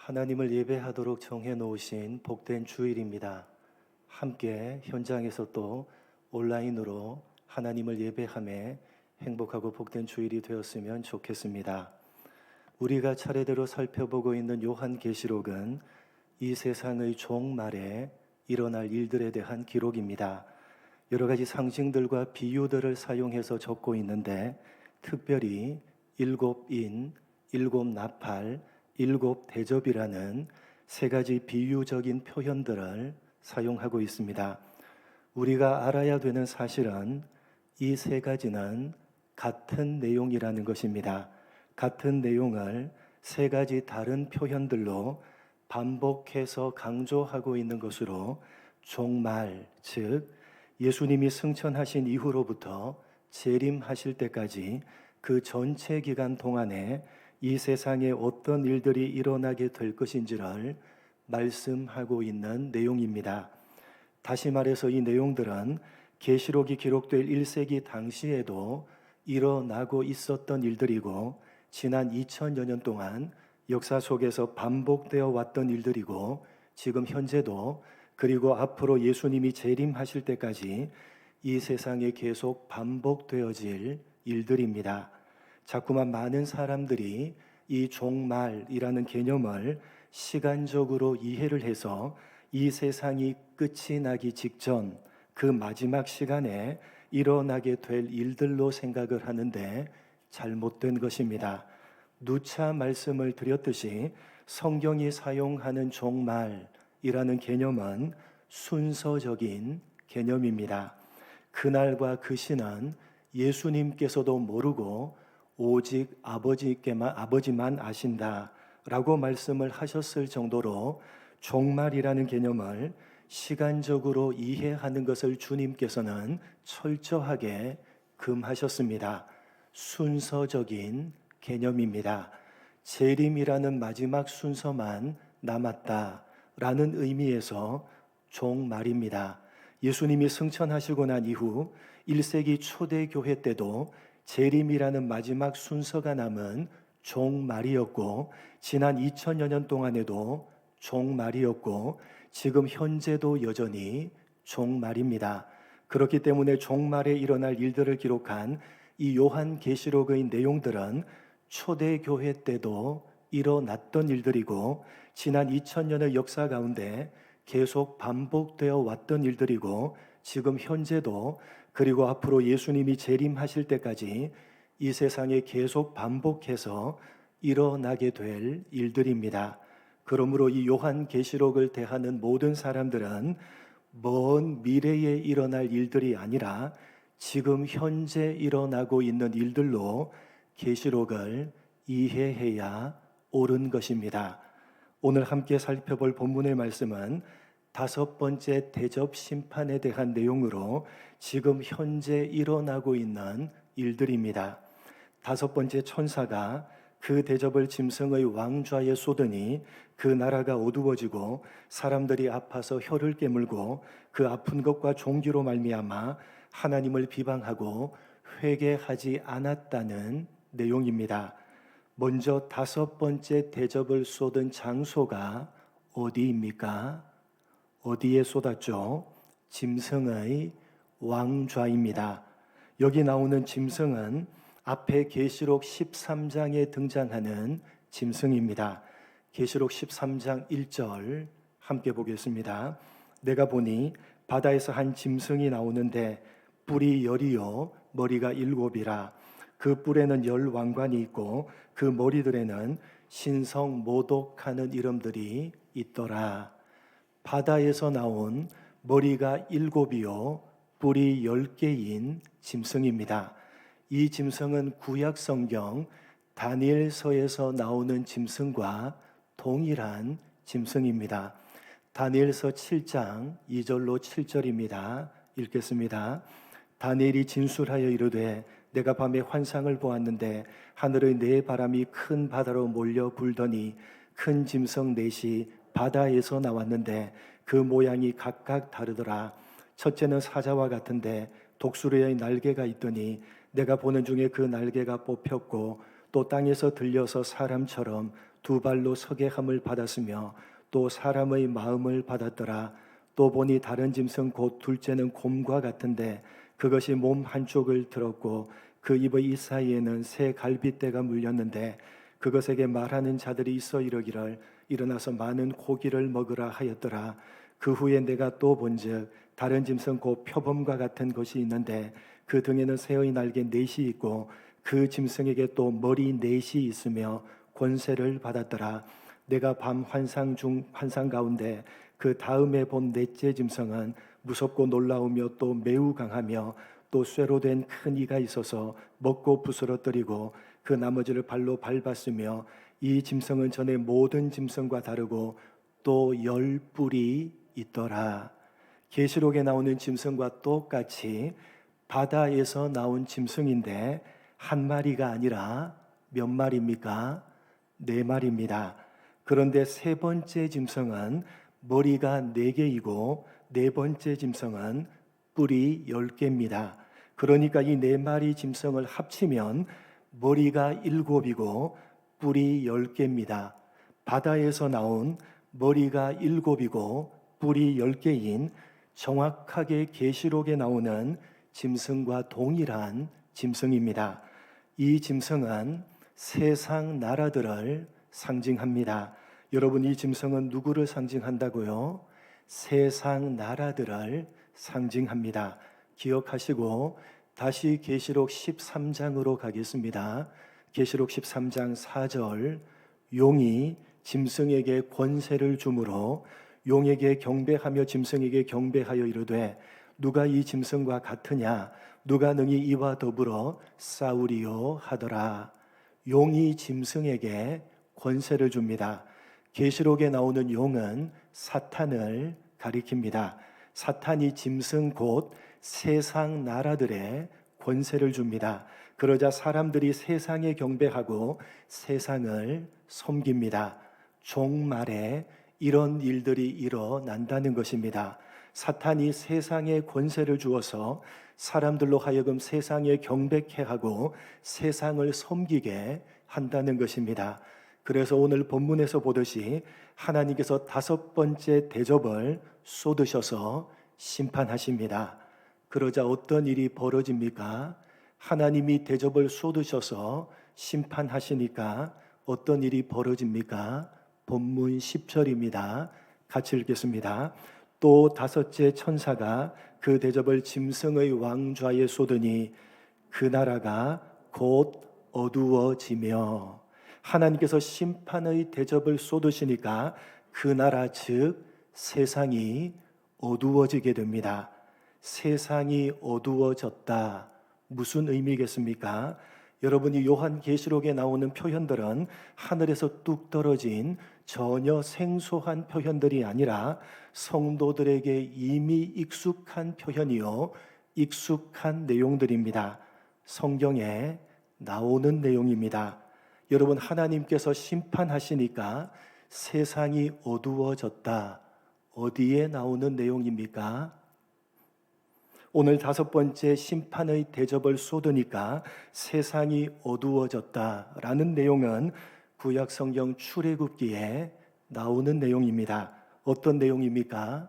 하나님을 예배하도록 정해 놓으신 복된 주일입니다. 함께 현장에서 또 온라인으로 하나님을 예배함에 행복하고 복된 주일이 되었으면 좋겠습니다. 우리가 차례대로 살펴보고 있는 요한계시록은 이 세상의 종말에 일어날 일들에 대한 기록입니다. 여러 가지 상징들과 비유들을 사용해서 적고 있는데 특별히 일곱 인, 일곱 나팔, 일곱 대접이라는 세 가지 비유적인 표현들을 사용하고 있습니다. 우리가 알아야 되는 사실은 이 세 가지는 같은 내용이라는 것입니다. 같은 내용을 세 가지 다른 표현들로 반복해서 강조하고 있는 것으로 종말, 즉 예수님이 승천하신 이후로부터 재림하실 때까지 그 전체 기간 동안에 이 세상에 어떤 일들이 일어나게 될 것인지를 말씀하고 있는 내용입니다. 다시 말해서 이 내용들은 계시록이 기록될 1세기 당시에도 일어나고 있었던 일들이고 지난 2000여 년 동안 역사 속에서 반복되어 왔던 일들이고 지금 현재도 그리고 앞으로 예수님이 재림하실 때까지 이 세상에 계속 반복되어질 일들입니다. 자꾸만 많은 사람들이 이 종말이라는 개념을 시간적으로 이해를 해서 이 세상이 끝이 나기 직전 그 마지막 시간에 일어나게 될 일들로 생각을 하는데 잘못된 것입니다. 누차 말씀을 드렸듯이 성경이 사용하는 종말이라는 개념은 순서적인 개념입니다. 그날과 그 시는 예수님께서도 모르고 오직 아버지만 아신다라고 말씀을 하셨을 정도로 종말이라는 개념을 시간적으로 이해하는 것을 주님께서는 철저하게 금하셨습니다. 순서적인 개념입니다. 재림이라는 마지막 순서만 남았다라는 의미에서 종말입니다. 예수님이 승천하시고 난 이후 1세기 초대 교회 때도 재림이라는 마지막 순서가 남은 종말이었고 지난 2000여 년 동안에도 종말이었고 지금 현재도 여전히 종말입니다. 그렇기 때문에 종말에 일어날 일들을 기록한 이 요한계시록의 내용들은 초대교회 때도 일어났던 일들이고 지난 2000년의 역사 가운데 계속 반복되어 왔던 일들이고 지금 현재도 그리고 앞으로 예수님이 재림하실 때까지 이 세상에 계속 반복해서 일어나게 될 일들입니다. 그러므로 이 요한계시록을 대하는 모든 사람들은 먼 미래에 일어날 일들이 아니라 지금 현재 일어나고 있는 일들로 계시록을 이해해야 옳은 것입니다. 오늘 함께 살펴볼 본문의 말씀은 다섯 번째 대접 심판에 대한 내용으로 지금 현재 일어나고 있는 일들입니다. 다섯 번째 천사가 그 대접을 짐승의 왕좌에 쏟으니 그 나라가 어두워지고 사람들이 아파서 혀를 깨물고 그 아픈 것과 종기로 말미암아 하나님을 비방하고 회개하지 않았다는 내용입니다. 먼저 다섯 번째 대접을 쏟은 장소가 어디입니까? 어디에 쏟았죠? 짐승의 왕좌입니다. 여기 나오는 짐승은 앞에 계시록 13장에 등장하는 짐승입니다. 계시록 13장 1절 함께 보겠습니다. 내가 보니 바다에서 한 짐승이 나오는데 뿔이 열이요 머리가 일곱이라. 그 뿔에는 열 왕관이 있고 그 머리들에는 신성 모독하는 이름들이 있더라. 바다에서 나온 머리가 일곱이요 뿔이 10개인 짐승입니다. 이 짐승은 구약 성경 다니엘서에서 나오는 짐승과 동일한 짐승입니다. 다니엘서 7장 2절로 7절입니다. 읽겠습니다. 다니엘이 진술하여 이르되 내가 밤에 환상을 보았는데 하늘의 네 바람이 큰 바다로 몰려 불더니 큰 짐승 넷이 바다에서 나왔는데 그 모양이 각각 다르더라. 첫째는 사자와 같은데 독수리의 날개가 있더니 내가 보는 중에 그 날개가 뽑혔고 또 땅에서 들려서 사람처럼 두 발로 서게 함을 받았으며 또 사람의 마음을 받았더라. 또 보니 다른 짐승 곧 둘째는 곰과 같은데 그것이 몸 한쪽을 들었고 그 입의 이사이에는 새 갈빗대가 물렸는데 그것에게 말하는 자들이 있어 이르기를 일어나서 많은 고기를 먹으라 하였더라. 그 후에 내가 또 본즉 다른 짐승 곧 표범과 같은 것이 있는데 그 등에는 새의 날개 넷이 있고 그 짐승에게 또 머리 넷이 있으며 권세를 받았더라. 내가 밤 환상 가운데 그 다음에 본 넷째 짐승은 무섭고 놀라우며 또 매우 강하며 또 쇠로 된 큰 이가 있어서 먹고 부스러뜨리고 그 나머지를 발로 밟았으며 이 짐승은 전에 모든 짐승과 다르고 또 10뿔이 있더라. 계시록에 나오는 짐승과 똑같이 바다에서 나온 짐승인데 한 마리가 아니라 몇 마리입니까? 4마리입니다. 그런데 세 번째 짐승은 머리가 4개이고 네 번째 짐승은 뿔이 10개입니다. 그러니까 이 4마리 짐승을 합치면 머리가 7이고 뿔이 10개입니다. 바다에서 나온 머리가 7이고 뿔이 10개인 정확하게 계시록에 나오는 짐승과 동일한 짐승입니다. 이 짐승은 세상 나라들을 상징합니다. 여러분, 이 짐승은 누구를 상징한다고요? 세상 나라들을 상징합니다. 기억하시고 다시 계시록 13장으로 가겠습니다. 계시록 13장 4절, 용이 짐승에게 권세를 주므로 용에게 경배하며 짐승에게 경배하여 이르되 누가 이 짐승과 같으냐, 누가 능히 이와 더불어 싸우리요 하더라. 용이 짐승에게 권세를 줍니다. 계시록에 나오는 용은 사탄을 가리킵니다. 사탄이 짐승 곧 세상 나라들의 권세를 줍니다. 그러자 사람들이 세상에 경배하고 세상을 섬깁니다. 종말에 이런 일들이 일어난다는 것입니다. 사탄이 세상에 권세를 주어서 사람들로 하여금 세상에 경배케 하고 세상을 섬기게 한다는 것입니다. 그래서 오늘 본문에서 보듯이 하나님께서 5번째 대접을 쏟으셔서 심판하십니다. 그러자 어떤 일이 벌어집니까? 하나님이 대접을 쏟으셔서 심판하시니까 어떤 일이 벌어집니까? 본문 10절입니다. 같이 읽겠습니다. 또 5째 천사가 그 대접을 짐승의 왕좌에 쏟으니 그 나라가 곧 어두워지며, 하나님께서 심판의 대접을 쏟으시니까 그 나라 즉 세상이 어두워지게 됩니다. 세상이 어두워졌다. 무슨 의미겠습니까? 여러분이 요한계시록에 나오는 표현들은 하늘에서 뚝 떨어진 전혀 생소한 표현들이 아니라 성도들에게 이미 익숙한 표현이요, 익숙한 내용들입니다. 성경에 나오는 내용입니다. 여러분, 하나님께서 심판하시니까 세상이 어두워졌다. 어디에 나오는 내용입니까? 오늘 5번째 심판의 대접을 쏟으니까 세상이 어두워졌다라는 내용은 구약 성경 출애굽기에 나오는 내용입니다. 어떤 내용입니까?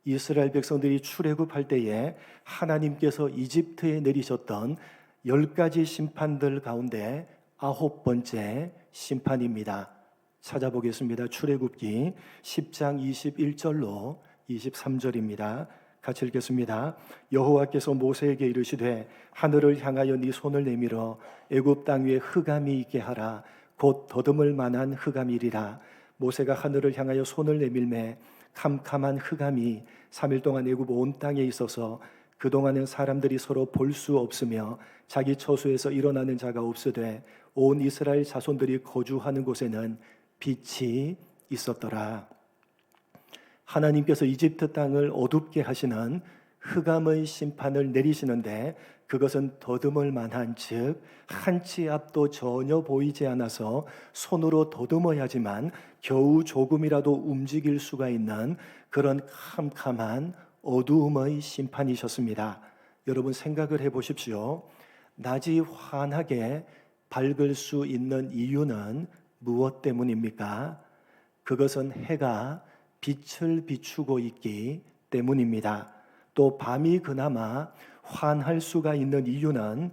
이스라엘 백성들이 출애굽할 때에 하나님께서 이집트에 내리셨던 10가지 심판들 가운데 9번째 심판입니다. 찾아보겠습니다. 출애굽기 10장 21절로 23절입니다. 같이 읽겠습니다. 여호와께서 모세에게 이르시되 하늘을 향하여 네 손을 내밀어 애굽 땅 위에 흑암이 있게 하라. 곧 더듬을 만한 흑암이리라. 모세가 하늘을 향하여 손을 내밀매 캄캄한 흑암이 3일 동안 애굽 온 땅에 있어서 그동안은 사람들이 서로 볼 수 없으며 자기 처소에서 일어나는 자가 없으되 온 이스라엘 자손들이 거주하는 곳에는 빛이 있었더라. 하나님께서 이집트 땅을 어둡게 하시는 흑암의 심판을 내리시는데 그것은 더듬을 만한, 즉 한 치 앞도 전혀 보이지 않아서 손으로 더듬어야지만 겨우 조금이라도 움직일 수가 있는 그런 캄캄한 어두움의 심판이셨습니다. 여러분, 생각을 해보십시오. 낮이 환하게 밝을 수 있는 이유는 무엇 때문입니까? 그것은 해가 빛을 비추고 있기 때문입니다. 또 밤이 그나마 환할 수가 있는 이유는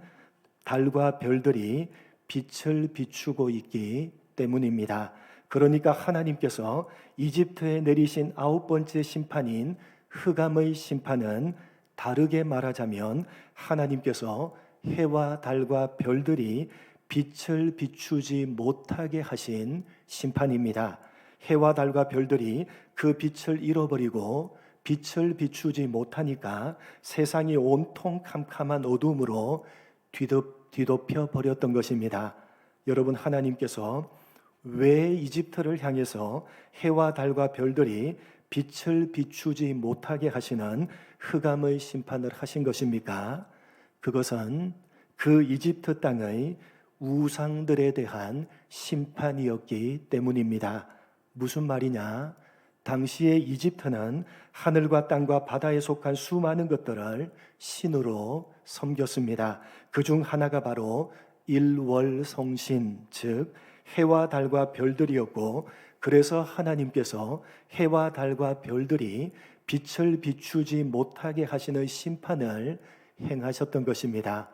달과 별들이 빛을 비추고 있기 때문입니다. 그러니까 하나님께서 이집트에 내리신 9번째 심판인 흑암의 심판은 다르게 말하자면 하나님께서 해와 달과 별들이 빛을 비추지 못하게 하신 심판입니다. 해와 달과 별들이 그 빛을 잃어버리고 빛을 비추지 못하니까 세상이 온통 캄캄한 어둠으로 뒤덮여 버렸던 것입니다. 여러분, 하나님께서 왜 이집트를 향해서 해와 달과 별들이 빛을 비추지 못하게 하시는 흑암의 심판을 하신 것입니까? 그것은 그 이집트 땅의 우상들에 대한 심판이었기 때문입니다. 무슨 말이냐? 당시의 이집트는 하늘과 땅과 바다에 속한 수많은 것들을 신으로 섬겼습니다. 그중 하나가 바로 일월성신, 즉 해와 달과 별들이었고, 그래서 하나님께서 해와 달과 별들이 빛을 비추지 못하게 하시는 심판을 행하셨던 것입니다.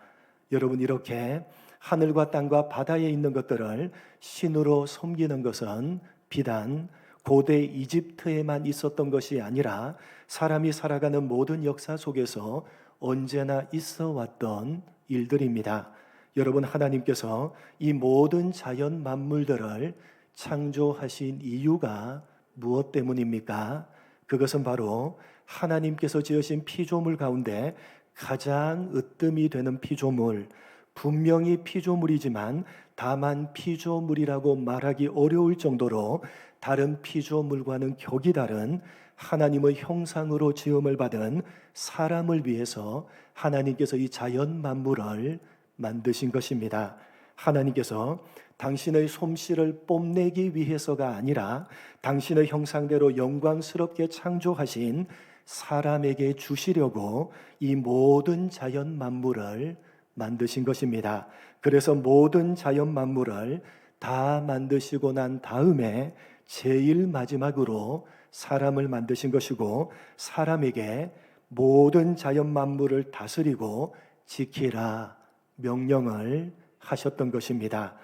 여러분, 이렇게 하늘과 땅과 바다에 있는 것들을 신으로 섬기는 것은 비단 고대 이집트에만 있었던 것이 아니라 사람이 살아가는 모든 역사 속에서 언제나 있어 왔던 일들입니다. 여러분, 하나님께서 이 모든 자연 만물들을 창조하신 이유가 무엇 때문입니까? 그것은 바로 하나님께서 지으신 피조물 가운데 가장 으뜸이 되는 피조물, 분명히 피조물이지만 다만 피조물이라고 말하기 어려울 정도로 다른 피조물과는 격이 다른 하나님의 형상으로 지음을 받은 사람을 위해서 하나님께서 이 자연 만물을 만드신 것입니다. 하나님께서 당신의 솜씨를 뽐내기 위해서가 아니라 당신의 형상대로 영광스럽게 창조하신 사람에게 주시려고 이 모든 자연 만물을 만드신 것입니다. 그래서 모든 자연 만물을 다 만드시고 난 다음에 제일 마지막으로 사람을 만드신 것이고, 사람에게 모든 자연 만물을 다스리고 지키라 명령을 하셨던 것입니다.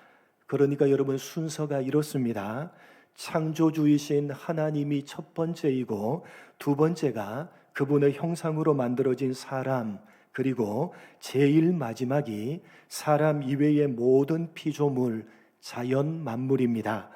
그러니까 여러분, 순서가 이렇습니다. 창조주이신 하나님이 첫 번째이고, 두 번째가 그분의 형상으로 만들어진 사람, 그리고 제일 마지막이 사람 이외의 모든 피조물, 자연 만물입니다.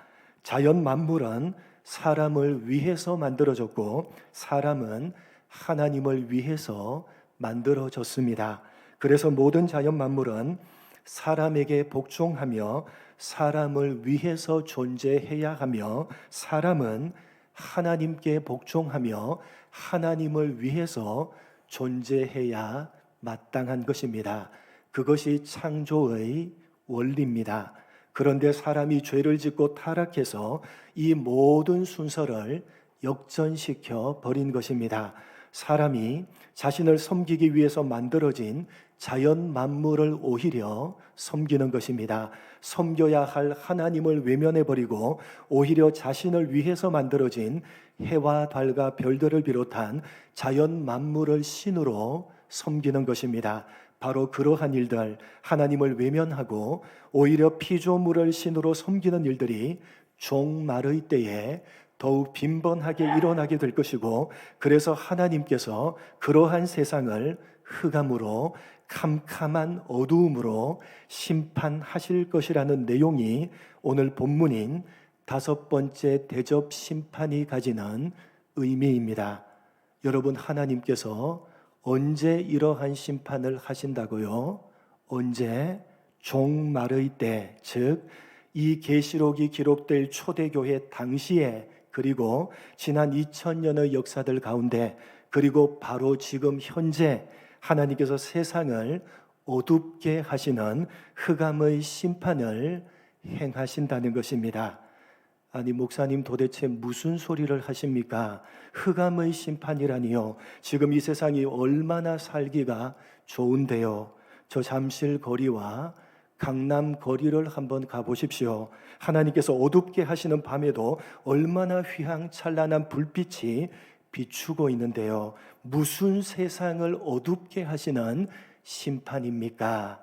자연 만물은 사람을 위해서 만들어졌고, 사람은 하나님을 위해서 만들어졌습니다. 그래서 모든 자연 만물은 사람에게 복종하며 사람을 위해서 존재해야 하며, 사람은 하나님께 복종하며 하나님을 위해서 존재해야 마땅한 것입니다. 그것이 창조의 원리입니다. 그런데 사람이 죄를 짓고 타락해서 이 모든 순서를 역전시켜 버린 것입니다. 사람이 자신을 섬기기 위해서 만들어진 자연 만물을 오히려 섬기는 것입니다. 섬겨야 할 하나님을 외면해버리고 오히려 자신을 위해서 만들어진 해와 달과 별들을 비롯한 자연 만물을 신으로 섬기는 것입니다. 바로 그러한 일들, 하나님을 외면하고 오히려 피조물을 신으로 섬기는 일들이 종말의 때에 더욱 빈번하게 일어나게 될 것이고, 그래서 하나님께서 그러한 세상을 흑암으로, 캄캄한 어두움으로 심판하실 것이라는 내용이 오늘 본문인 5번째 대접 심판이 가지는 의미입니다. 여러분, 하나님께서 언제 이러한 심판을 하신다고요? 언제? 종말의 때, 즉 이 계시록이 기록될 초대교회 당시에, 그리고 지난 2000년의 역사들 가운데, 그리고 바로 지금 현재 하나님께서 세상을 어둡게 하시는 흑암의 심판을 행하신다는 것입니다. 아니, 목사님 도대체 무슨 소리를 하십니까? 흑암의 심판이라니요. 지금 이 세상이 얼마나 살기가 좋은데요. 저 잠실 거리와 강남 거리를 한번 가보십시오. 하나님께서 어둡게 하시는 밤에도 얼마나 휘황찬란한 불빛이 비추고 있는데요. 무슨 세상을 어둡게 하시는 심판입니까?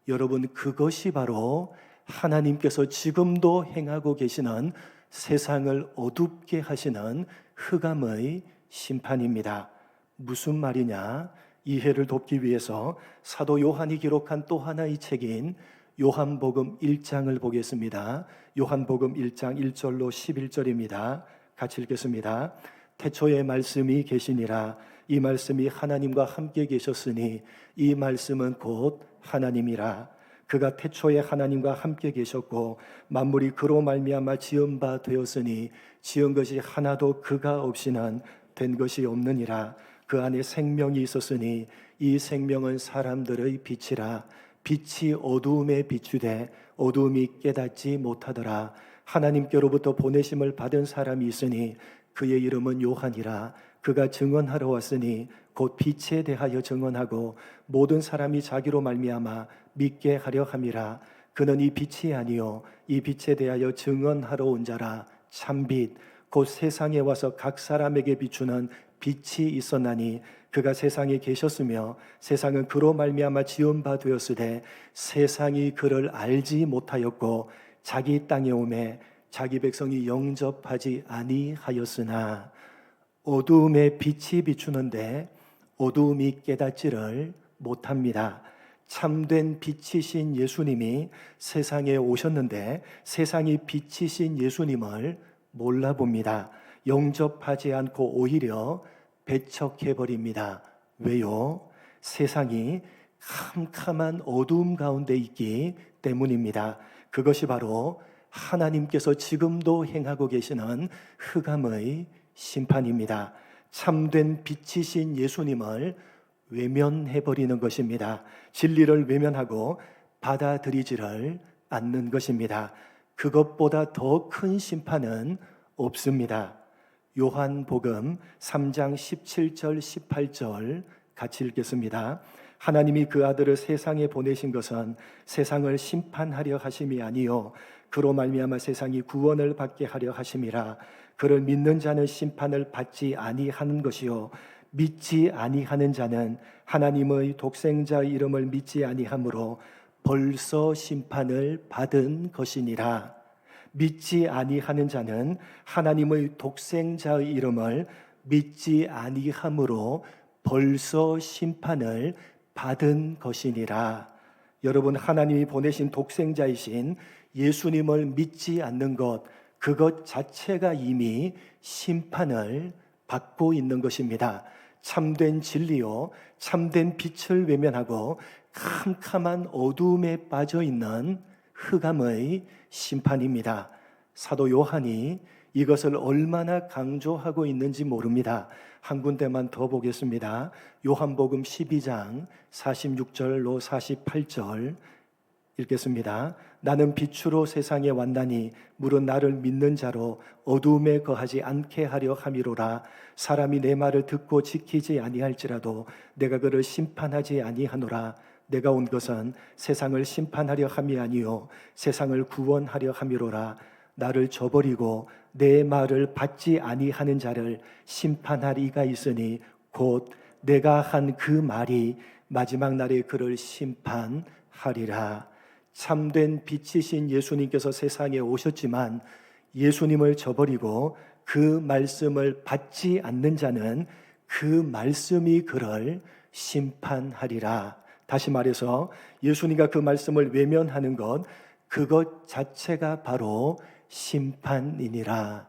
여러분, 그것이 바로 하나님께서 지금도 행하고 계시는 세상을 어둡게 하시는 흑암의 심판입니다. 무슨 말이냐? 이해를 돕기 위해서 사도 요한이 기록한 또 하나의 책인 요한복음 1장을 보겠습니다. 요한복음 1장 1절로 11절입니다. 같이 읽겠습니다. 태초에 말씀이 계시니라. 이 말씀이 하나님과 함께 계셨으니 이 말씀은 곧 하나님이라. 그가 태초에 하나님과 함께 계셨고 만물이 그로 말미암아 지은 바 되었으니 지은 것이 하나도 그가 없이는 된 것이 없느니라. 그 안에 생명이 있었으니 이 생명은 사람들의 빛이라. 빛이 어두움에 비추되 어두움이 깨닫지 못하더라. 하나님께로부터 보내심을 받은 사람이 있으니 그의 이름은 요한이라. 그가 증언하러 왔으니 곧 빛에 대하여 증언하고 모든 사람이 자기로 말미암아 믿게 하려 함이라. 그는 이 빛이 아니요 이 빛에 대하여 증언하러 온 자라. 참빛 곧 세상에 와서 각 사람에게 비추는 빛이 있었나니 그가 세상에 계셨으며 세상은 그로 말미암아 지은 바 되었으되 세상이 그를 알지 못하였고 자기 땅에 오매 자기 백성이 영접하지 아니하였으나 어두움에 빛이 비추는데 어두움이 깨닫지를 못합니다. 참된 빛이신 예수님이 세상에 오셨는데 세상이 빛이신 예수님을 몰라봅니다. 영접하지 않고 오히려 배척해버립니다. 왜요? 세상이 캄캄한 어두움 가운데 있기 때문입니다. 그것이 바로 하나님께서 지금도 행하고 계시는 흑암의 심판입니다. 참된 빛이신 예수님을 외면해버리는 것입니다. 진리를 외면하고 받아들이지를 않는 것입니다. 그것보다 더 큰 심판은 없습니다. 요한복음 3장 17절 18절 같이 읽겠습니다. 하나님이 그 아들을 세상에 보내신 것은 세상을 심판하려 하심이 아니요 그로 말미암아 세상이 구원을 받게 하려 하심이라. 그를 믿는 자는 심판을 받지 아니하는 것이요 믿지 아니하는 자는 하나님의 독생자의 이름을 믿지 아니하므로 벌써 심판을 받은 것이니라. 믿지 아니하는 자는 하나님의 독생자의 이름을 믿지 아니하므로 벌써 심판을 받은 것이니라. 여러분, 하나님이 보내신 독생자이신 예수님을 믿지 않는 것, 그것 자체가 이미 심판을 받고 있는 것입니다. 참된 진리요, 참된 빛을 외면하고 캄캄한 어두움에 빠져 있는 흑암의 심판입니다. 사도 요한이 이것을 얼마나 강조하고 있는지 모릅니다. 한 군데만 더 보겠습니다. 요한복음 12장 46절로 48절 읽겠습니다. 나는 빛으로 세상에 왔나니 물은 나를 믿는 자로 어두움에 거하지 않게 하려 함이로라. 사람이 내 말을 듣고 지키지 아니할지라도 내가 그를 심판하지 아니하노라. 내가 온 것은 세상을 심판하려 함이 아니요 세상을 구원하려 함이로라. 나를 저버리고 내 말을 받지 아니하는 자를 심판할 이가 있으니 곧 내가 한 그 말이 마지막 날에 그를 심판하리라. 참된 빛이신 예수님께서 세상에 오셨지만 예수님을 저버리고 그 말씀을 받지 않는 자는 그 말씀이 그를 심판하리라. 다시 말해서 예수님과 그 말씀을 외면하는 것, 그것 자체가 바로 심판이니라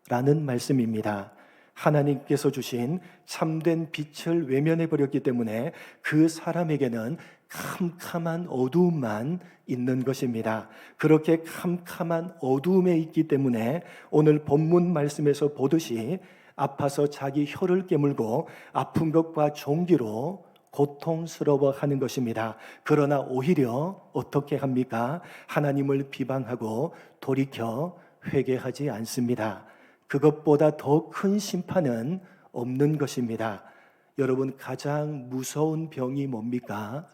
라는 말씀입니다. 하나님께서 주신 참된 빛을 외면해버렸기 때문에 그 사람에게는 캄캄한 어두움만 있는 것입니다. 그렇게 캄캄한 어두움에 있기 때문에 오늘 본문 말씀에서 보듯이 아파서 자기 혀를 깨물고 아픈 것과 종기로 고통스러워하는 것입니다. 그러나 오히려 어떻게 합니까? 하나님을 비방하고 돌이켜 회개하지 않습니다. 그것보다 더 큰 심판은 없는 것입니다. 여러분, 가장 무서운 병이 뭡니까?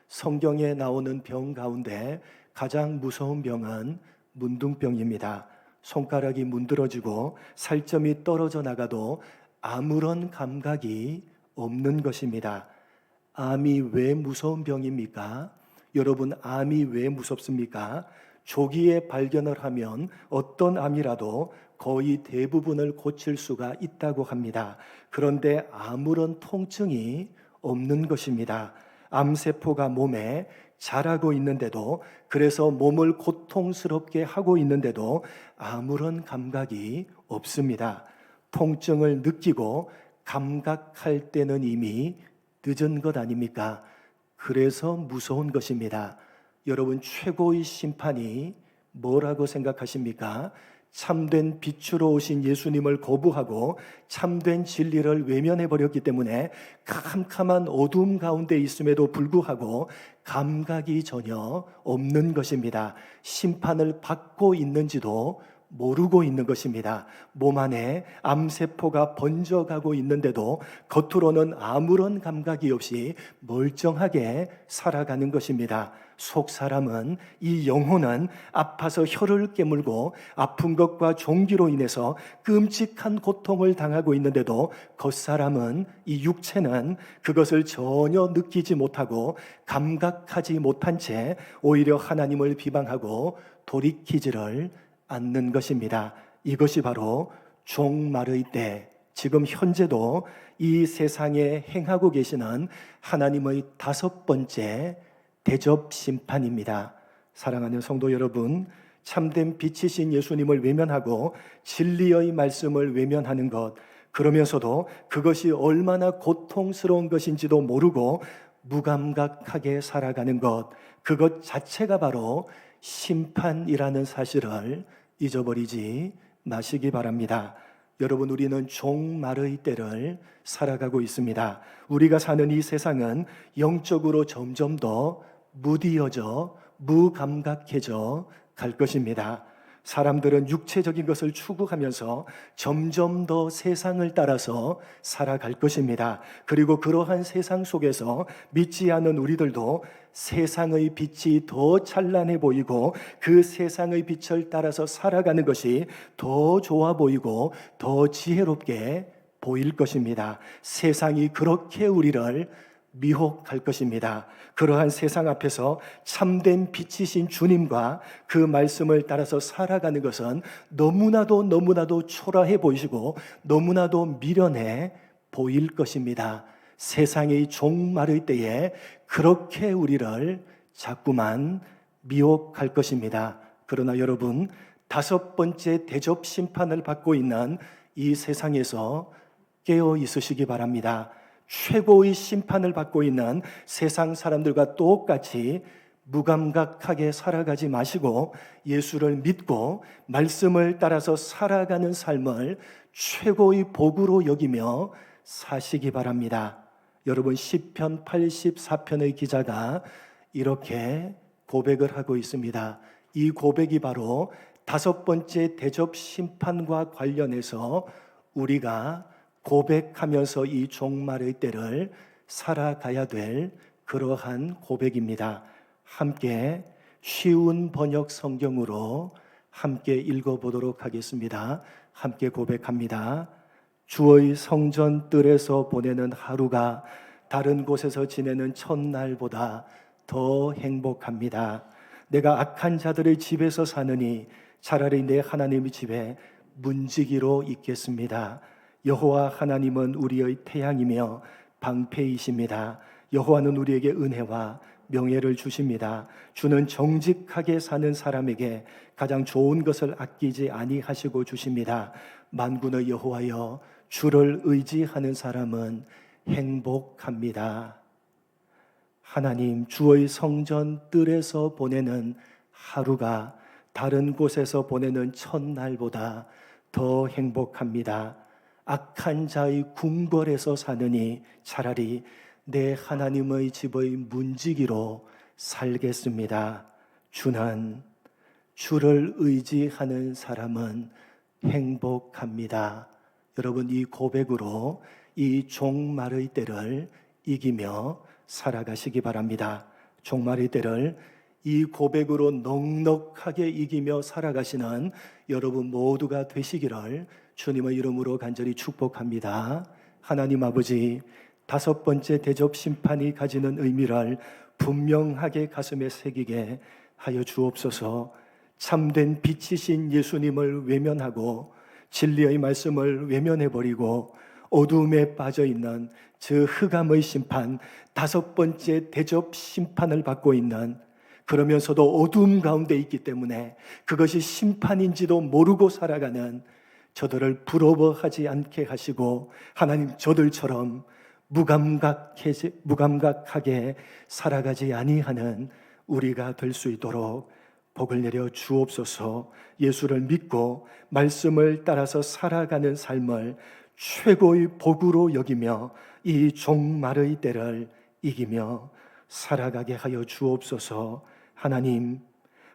성경에 나오는 병 가운데 가장 무서운 병은 문둥병입니다. 손가락이 문드러지고 살점이 떨어져 나가도 아무런 감각이 없는 것입니다. 암이 왜 무서운 병입니까? 여러분, 암이 왜 무섭습니까? 조기에 발견을 하면 어떤 암이라도 거의 대부분을 고칠 수가 있다고 합니다. 그런데 아무런 통증이 없는 것입니다. 암세포가 몸에 자라고 있는데도, 그래서 몸을 고통스럽게 하고 있는데도 아무런 감각이 없습니다. 통증을 느끼고 감각할 때는 이미 늦은 것 아닙니까? 그래서 무서운 것입니다. 여러분, 최고의 심판이 뭐라고 생각하십니까? 참된 빛으로 오신 예수님을 거부하고 참된 진리를 외면해버렸기 때문에 캄캄한 어둠 가운데 있음에도 불구하고 감각이 전혀 없는 것입니다. 심판을 받고 있는지도 모르고 있는 것입니다. 몸 안에 암세포가 번져가고 있는데도 겉으로는 아무런 감각이 없이 멀쩡하게 살아가는 것입니다. 속 사람은, 이 영혼은 아파서 혀를 깨물고 아픈 것과 종기로 인해서 끔찍한 고통을 당하고 있는데도 겉사람은, 이 육체는 그것을 전혀 느끼지 못하고 감각하지 못한 채 오히려 하나님을 비방하고 돌이키지를 않는 것입니다. 이것이 바로 종말의 때, 지금 현재도 이 세상에 행하고 계시는 하나님의 다섯 번째 대접 심판입니다. 사랑하는 성도 여러분, 참된 빛이신 예수님을 외면하고 진리의 말씀을 외면하는 것, 그러면서도 그것이 얼마나 고통스러운 것인지도 모르고 무감각하게 살아가는 것, 그것 자체가 바로 심판이라는 사실을 잊어버리지 마시기 바랍니다. 여러분, 우리는 종말의 때를 살아가고 있습니다. 우리가 사는 이 세상은 영적으로 점점 더 무디어져 무감각해져 갈 것입니다. 사람들은 육체적인 것을 추구하면서 점점 더 세상을 따라서 살아갈 것입니다. 그리고 그러한 세상 속에서 믿지 않는 우리들도 세상의 빛이 더 찬란해 보이고 그 세상의 빛을 따라서 살아가는 것이 더 좋아 보이고 더 지혜롭게 보일 것입니다. 세상이 그렇게 우리를 미혹할 것입니다. 그러한 세상 앞에서 참된 빛이신 주님과 그 말씀을 따라서 살아가는 것은 너무나도 초라해 보이시고 너무나도 미련해 보일 것입니다. 세상의 종말의 때에 그렇게 우리를 자꾸만 미혹할 것입니다. 그러나 여러분, 다섯 번째 대접 심판을 받고 있는 이 세상에서 깨어 있으시기 바랍니다. 최고의 심판을 받고 있는 세상 사람들과 똑같이 무감각하게 살아가지 마시고 예수를 믿고 말씀을 따라서 살아가는 삶을 최고의 복으로 여기며 사시기 바랍니다. 여러분, 시편 84편의 기자가 이렇게 고백을 하고 있습니다. 이 고백이 바로 다섯 번째 대접 심판과 관련해서 우리가 고백하면서 이 종말의 때를 살아가야 될 그러한 고백입니다. 함께 쉬운 번역 성경으로 함께 읽어보도록 하겠습니다. 함께 고백합니다. 주의 성전 뜰에서 보내는 하루가 다른 곳에서 지내는 첫날보다 더 행복합니다. 내가 악한 자들의 집에서 사느니 차라리 내 하나님의 집에 문지기로 있겠습니다. 여호와 하나님은 우리의 태양이며 방패이십니다. 여호와는 우리에게 은혜와 명예를 주십니다. 주는 정직하게 사는 사람에게 가장 좋은 것을 아끼지 아니하시고 주십니다. 만군의 여호와여, 주를 의지하는 사람은 행복합니다. 하나님, 주의 성전 뜰에서 보내는 하루가 다른 곳에서 보내는 첫날보다 더 행복합니다. 악한 자의 궁궐에서 사느니 차라리 내 하나님의 집의 문지기로 살겠습니다. 주를 의지하는 사람은 행복합니다. 여러분, 이 고백으로 이 종말의 때를 이기며 살아가시기 바랍니다. 종말의 때를 이 고백으로 넉넉하게 이기며 살아가시는 여러분 모두가 되시기를 주님의 이름으로 간절히 축복합니다. 하나님 아버지, 다섯 번째 대접 심판이 가지는 의미를 분명하게 가슴에 새기게 하여 주옵소서. 참된 빛이신 예수님을 외면하고 진리의 말씀을 외면해버리고 어두움에 빠져있는 저 흑암의 심판, 다섯 번째 대접 심판을 받고 있는, 그러면서도 어두움 가운데 있기 때문에 그것이 심판인지도 모르고 살아가는 저들을 부러워하지 않게 하시고, 하나님 저들처럼 무감각하게 살아가지 아니하는 우리가 될 수 있도록 복을 내려 주옵소서. 예수를 믿고 말씀을 따라서 살아가는 삶을 최고의 복으로 여기며 이 종말의 때를 이기며 살아가게 하여 주옵소서.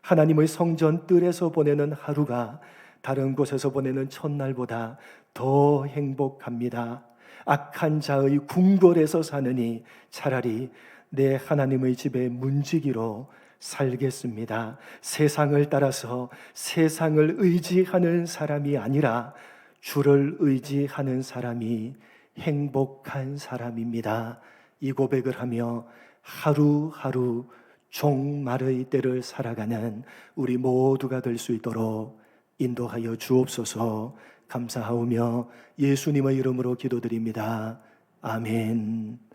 하나님의 성전 뜰에서 보내는 하루가 다른 곳에서 보내는 첫날보다 더 행복합니다. 악한 자의 궁궐에서 사느니 차라리 내 하나님의 집에 문지기로 살겠습니다. 세상을 따라서 세상을 의지하는 사람이 아니라 주를 의지하는 사람이 행복한 사람입니다. 이 고백을 하며 하루하루 종말의 때를 살아가는 우리 모두가 될 수 있도록 인도하여 주옵소서. 감사하오며 예수님의 이름으로 기도드립니다. 아멘.